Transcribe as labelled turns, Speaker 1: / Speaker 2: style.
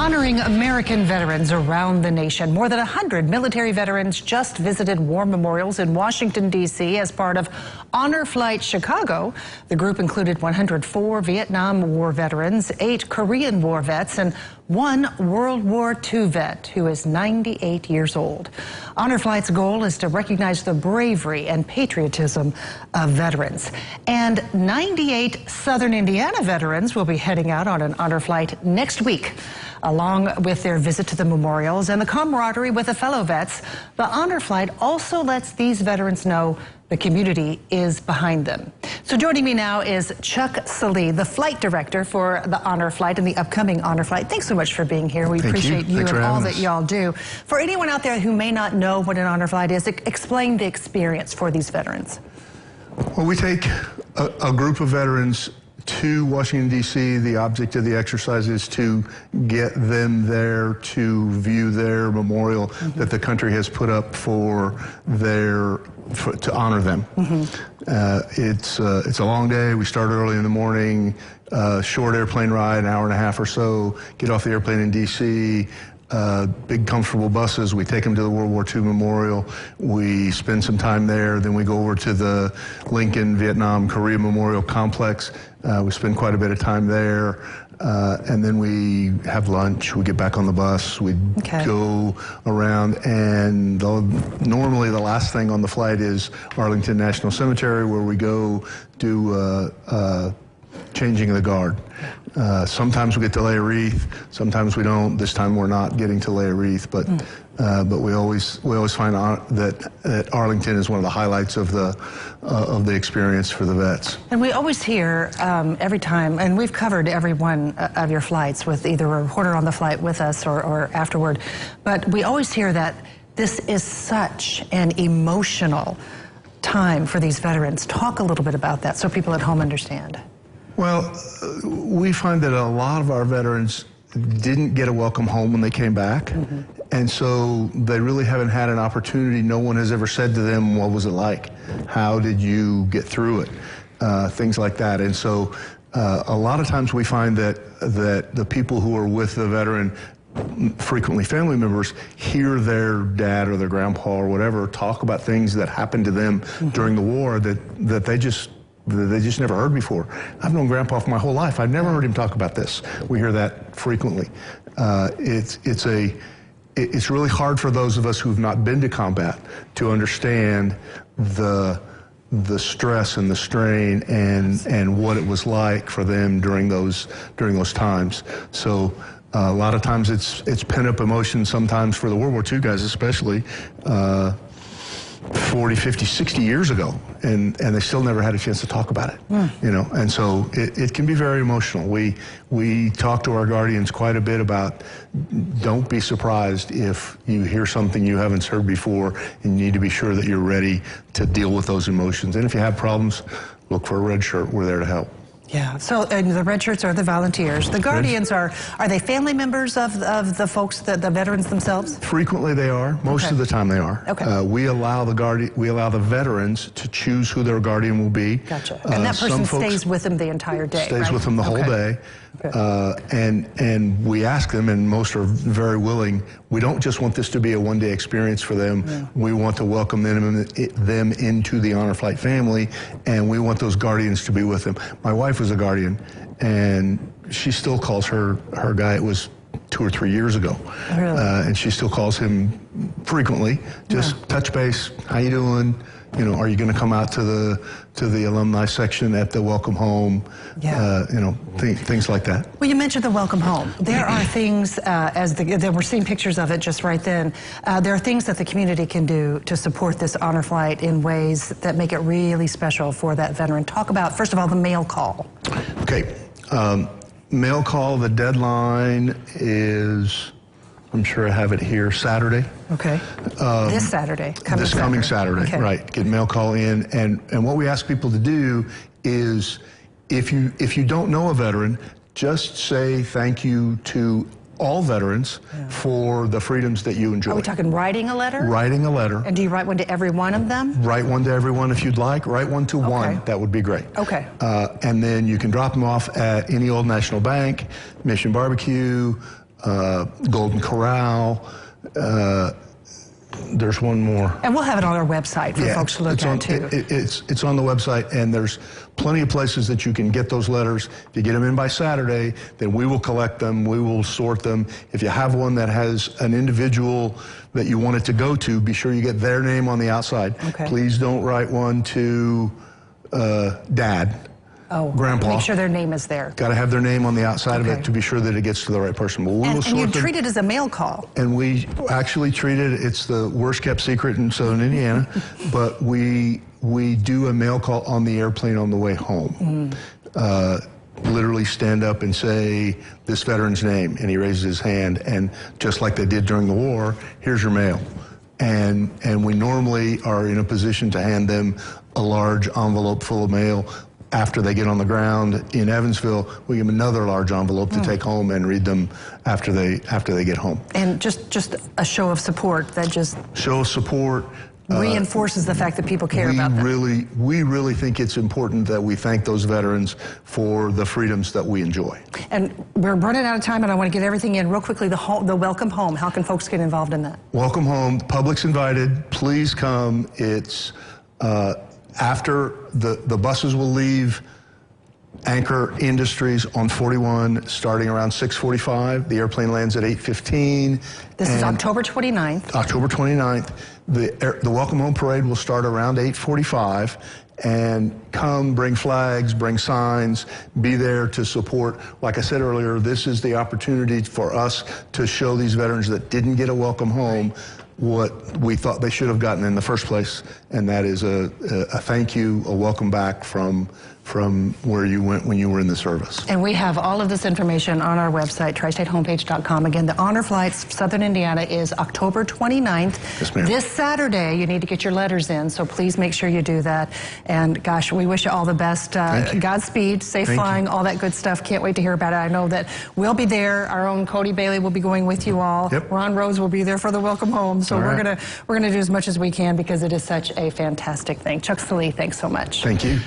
Speaker 1: Honoring American veterans around the nation. More than 100 military veterans just visited war memorials in Washington, D.C. as part of Honor Flight Chicago. The group included 104 Vietnam War veterans, 8 Korean War vets, and 1 World War II vet who is 98 years old. Honor Flight's goal is to recognize the bravery and patriotism of veterans. And 98 Southern Indiana veterans will be heading out on an honor flight next week. Along with their visit to the memorials and the camaraderie with the fellow vets, the honor flight also lets these veterans know the community is behind them. So joining me now is Chuck Sallee, the flight director for the honor flight and the upcoming honor flight. Thanks so much for being here. We appreciate you and all that y'all do. For anyone out there who may not know what an honor flight is, explain the experience for these veterans.
Speaker 2: Well, we take a group of veterans to Washington, D.C. The object of the exercise is to get them there to view their memorial that the country has put up to honor them. It's a long day. We start early in the morning, short airplane ride, an hour and a half or so, get off the airplane in D.C., big comfortable buses. We take them to the World War II Memorial. We spend some time there. Then we go over to the Lincoln Vietnam Korea Memorial Complex. We spend quite a bit of time there. And then we have lunch. We get back on the bus. We go around. And normally the last thing on the flight is Arlington National Cemetery, where we go do changing of the guard. Sometimes we get to lay a wreath, sometimes we don't. This time we're not getting to lay a wreath, but we always find that Arlington is one of the highlights of the experience for the vets.
Speaker 1: And we always hear every time, and we've covered every one of your flights with either a reporter on the flight with us or afterward, but we always hear that this is such an emotional time for these veterans. Talk a little bit about that so people at home understand.
Speaker 2: Well, we find that a lot of our veterans didn't get a welcome home when they came back, and so they really haven't had an opportunity. No one has ever said to them, what was it like? How did you get through it? Things like that. And so a lot of times we find that the people who are with the veteran, frequently family members, hear their dad or their grandpa or whatever talk about things that happened to them during the war that they just never heard before. I've known Grandpa for my whole life. I've never heard him talk about this. We hear that frequently. It's really hard for those of us who've not been to combat to understand the stress and the strain and what it was like for them during those times. So a lot of times it's pent-up emotion. Sometimes for the World War II guys, especially. 40, 50, 60 years ago, and they still never had a chance to talk about it, you know, and so it can be very emotional. We talk to our guardians quite a bit about, don't be surprised if you hear something you haven't heard before, and you need to be sure that you're ready to deal with those emotions. And if you have problems, look for a red shirt. We're there to help.
Speaker 1: Yeah, so the red shirts are the volunteers. The guardians are they family members of the folks, the veterans themselves?
Speaker 2: Frequently they are. Most of the time they are.
Speaker 1: Okay.
Speaker 2: We allow the veterans to choose who their guardian will be.
Speaker 1: Gotcha. And that person stays with them the entire day,
Speaker 2: Stays with them the whole day. And we ask them, and most are very willing. We don't just want this to be a one-day experience for them. We want to welcome them into the Honor Flight family, and we want those guardians to be with them. My wife was a guardian, and she still calls her guy. It was 2 or 3 years ago, and she still calls him frequently. Just touch base. How you doing? You know, are you going to come out to the alumni section at the welcome home? You know, things like that.
Speaker 1: Well, you mentioned the welcome home. There are things, we're seeing pictures of it just right then. There are things that the community can do to support this honor flight in ways that make it really special for that veteran. Talk about, first of all, the mail call. Okay.
Speaker 2: Mail call, the deadline is, I'm sure I have it here, Saturday.
Speaker 1: Okay. This Saturday.
Speaker 2: Coming Saturday, right. Get mail call in. And what we ask people to do is, if you don't know a veteran, just say thank you to all veterans for the freedoms that you enjoy.
Speaker 1: Are we talking writing a letter?
Speaker 2: Writing a letter.
Speaker 1: And do you write one to every one of them?
Speaker 2: Write one to every one if you'd like. Write one to one. That would be great.
Speaker 1: Okay.
Speaker 2: And then you can drop them off at any Old National Bank, Mission Barbecue, Golden Corral. There's one more.
Speaker 1: And we'll have it on our website for folks to look at too.
Speaker 2: It's on the website, and there's plenty of places that you can get those letters. If you get them in by Saturday, then we will collect them, we will sort them. If you have one that has an individual that you want it to go to, be sure you get their name on the outside.
Speaker 1: Okay.
Speaker 2: Please don't write one to Dad.
Speaker 1: Oh,
Speaker 2: Grandpa.
Speaker 1: make sure their name is there.
Speaker 2: Got to have their name on the outside of it to be sure that it gets to the right person. But we will
Speaker 1: And you
Speaker 2: sort them.
Speaker 1: treat it as a mail call.
Speaker 2: And we actually treat it, it's the worst kept secret in Southern Indiana, but we do a mail call on the airplane on the way home. Literally stand up and say this veteran's name, and he raises his hand, and just like they did during the war, here's your mail. And we normally are in a position to hand them a large envelope full of mail. After they get on the ground in Evansville, we give them another large envelope to take home and read them after they get home.
Speaker 1: And just a show of support that just
Speaker 2: Show of support.
Speaker 1: reinforces the fact that people care about them.
Speaker 2: We really think it's important that we thank those veterans for the freedoms that we enjoy.
Speaker 1: And we're running out of time, and I want to get everything in real quickly. The Welcome Home, how can folks get involved in that?
Speaker 2: Welcome home. Public's invited. Please come. It's after the buses will leave Anchor Industries on 41 starting around 6:45. The airplane lands at 8:15.
Speaker 1: This is October 29th.
Speaker 2: October 29th. The Welcome Home Parade will start around 8:45. And come, bring flags, bring signs, be there to support. Like I said earlier, this is the opportunity for us to show these veterans that didn't get a welcome home what we thought they should have gotten in the first place, and that is a thank you, a welcome back from where you went when you were in the service.
Speaker 1: And we have all of this information on our website, tristatehomepage.com. Again, the Honor Flights Southern Indiana is October 29th.
Speaker 2: Yes, ma'am.
Speaker 1: This Saturday, you need to get your letters in, so please make sure you do that. And gosh, we wish you all the best.
Speaker 2: Thank you.
Speaker 1: Godspeed, safe flying, all that good stuff. Can't wait to hear about it. I know that we'll be there. Our own Cody Bailey will be going with you all.
Speaker 2: Yep.
Speaker 1: Ron Rose will be there for the welcome home. So we're gonna do as much as we can because it is such a fantastic thing. Chuck Salee, thanks so much.
Speaker 2: Thank you.